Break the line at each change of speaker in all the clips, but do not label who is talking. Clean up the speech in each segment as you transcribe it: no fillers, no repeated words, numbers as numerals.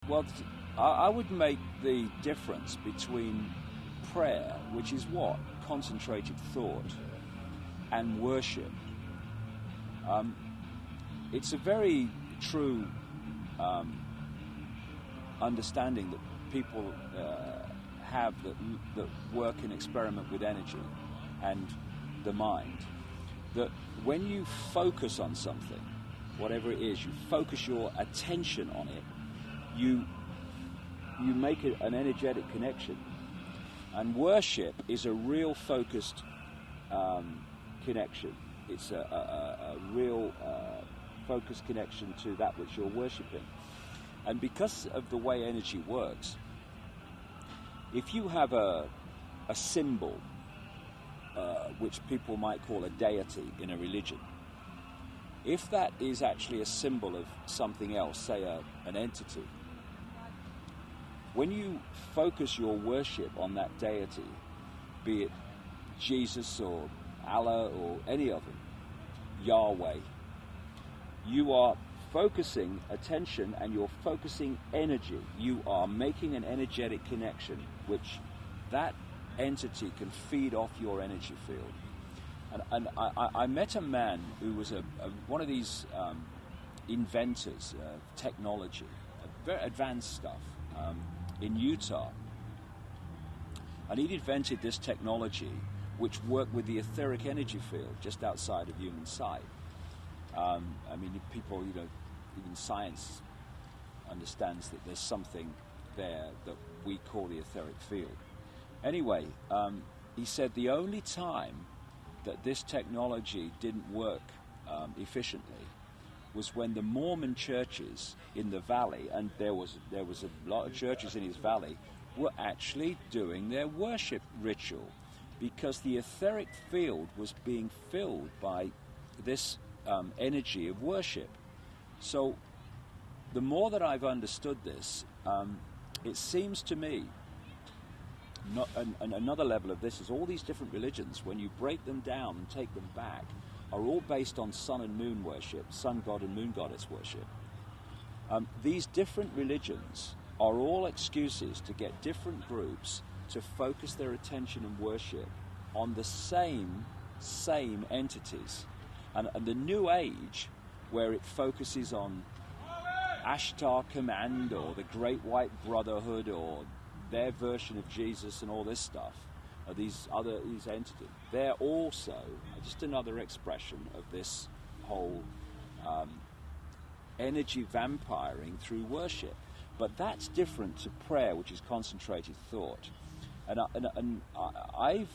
Well, I would make the difference between prayer, which is what? Concentrated thought, and worship. It's a very true understanding that people have that work and experiment with energy and the mind, that when you focus on something, whatever it is, you focus your attention on it, you make it an energetic connection. And worship is a real focused connection. It's a real focused connection to that which you're worshipping. And because of the way energy works, if you have a symbol, which people might call a deity in a religion, if that is actually a symbol of something else, say an entity, when you focus your worship on that deity, be it Jesus or Allah or any of them, Yahweh, you are focusing attention and you're focusing energy. You are making an energetic connection, which that entity can feed off your energy field. And I met a man who was one of these inventors of technology, very advanced stuff, in Utah. And he'd invented this technology which worked with the etheric energy field just outside of human sight. I mean, people, even science understands that there's something there that we call the etheric field. Anyway, he said the only time that this technology didn't work efficiently was when the Mormon churches in the valley, and there was a lot of churches in his valley, were actually doing their worship ritual, because the etheric field was being filled by this energy of worship. So the more that I've understood this, it seems to me, and another level of this is all these different religions, when you break them down and take them back, are all based on sun and moon worship, sun god and moon goddess worship. These different religions are all excuses to get different groups to focus their attention and worship on the same entities. And the New Age, where it focuses on Ashtar Command or the Great White Brotherhood or their version of Jesus and all this stuff, these entities, they're also just another expression of this whole energy vampiring through worship. But that's different to prayer, which is concentrated thought. And I've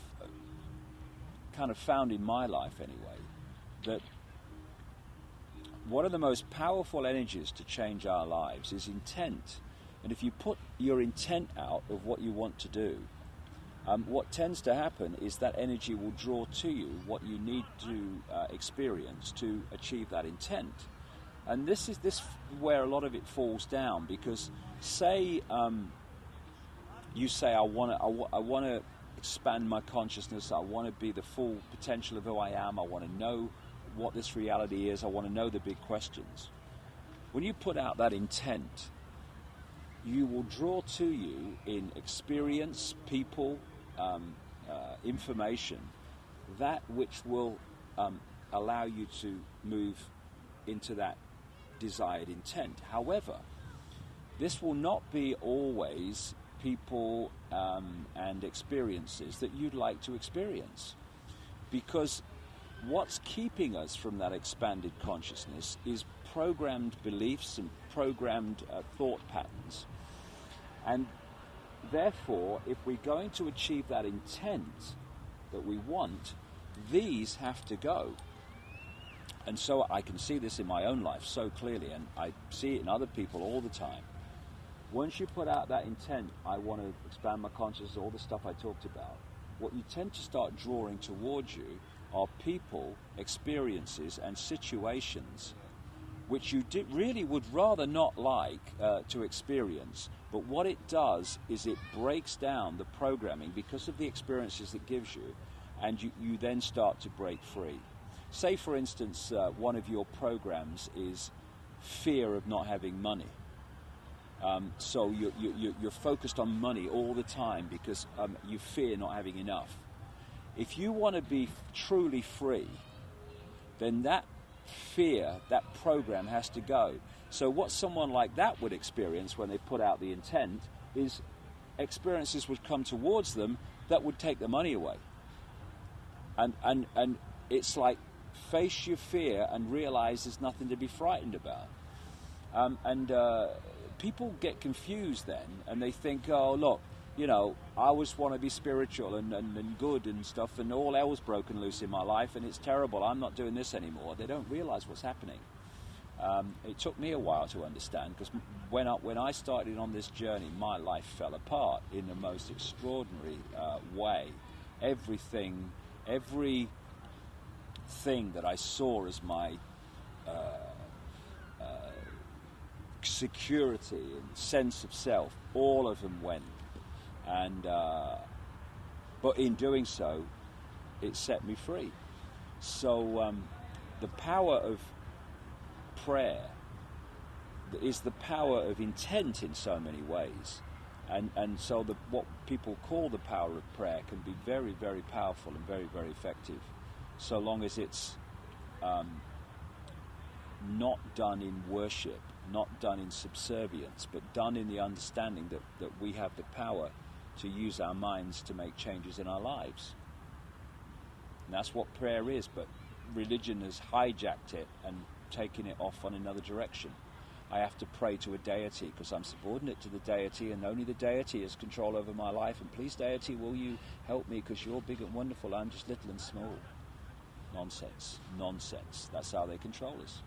kind of found in my life anyway that one of the most powerful energies to change our lives is intent. And if you put your intent out of what you want to do, what tends to happen is that energy will draw to you what you need to experience to achieve that intent. And this is where a lot of it falls down, because say you say, I want to expand my consciousness, I want to be the full potential of who I am, I want to know what this reality is, I want to know the big questions. When you put out that intent, you will draw to you in experience, people, information, that which will allow you to move into that desired intent. However, this will not be always people and experiences that you'd like to experience, because what's keeping us from that expanded consciousness is programmed beliefs and programmed thought patterns. And therefore, if we're going to achieve that intent that we want, these have to go. And so I can see this in my own life so clearly, and I see it in other people all the time. Once you put out that intent, I want to expand my consciousness, all the stuff I talked about, what you tend to start drawing towards you are people, experiences, and situations which you really would rather not like to experience. But what it does is it breaks down the programming because of the experiences it gives you, and you then start to break free. Say, for instance, one of your programs is fear of not having money. So you're focused on money all the time because you fear not having enough. If you want to be truly free, then that fear, that program has to go. So what someone like that would experience when they put out the intent is experiences would come towards them that would take the money away. And it's like, face your fear and realize there's nothing to be frightened about. People get confused then, and they think, oh, look, I always want to be spiritual and good and stuff, and all hell's broken loose in my life, and it's terrible. I'm not doing this anymore. They don't realize what's happening. It took me a while to understand, because when I started on this journey, my life fell apart in the most extraordinary way. Everything that I saw as my security and sense of self, all of them went. And but in doing so, it set me free. So the power of prayer is the power of intent in so many ways, and so what people call the power of prayer can be very, very powerful and very, very effective, so long as it's not done in worship, not done in subservience, but done in the understanding that we have the power to use our minds to make changes in our lives. And that's what prayer is, but religion has hijacked it and taken it off on another direction. I have to pray to a deity because I'm subordinate to the deity, and only the deity has control over my life, and please, deity, will you help me because you're big and wonderful, I'm just little and small. Nonsense. That's how they control us.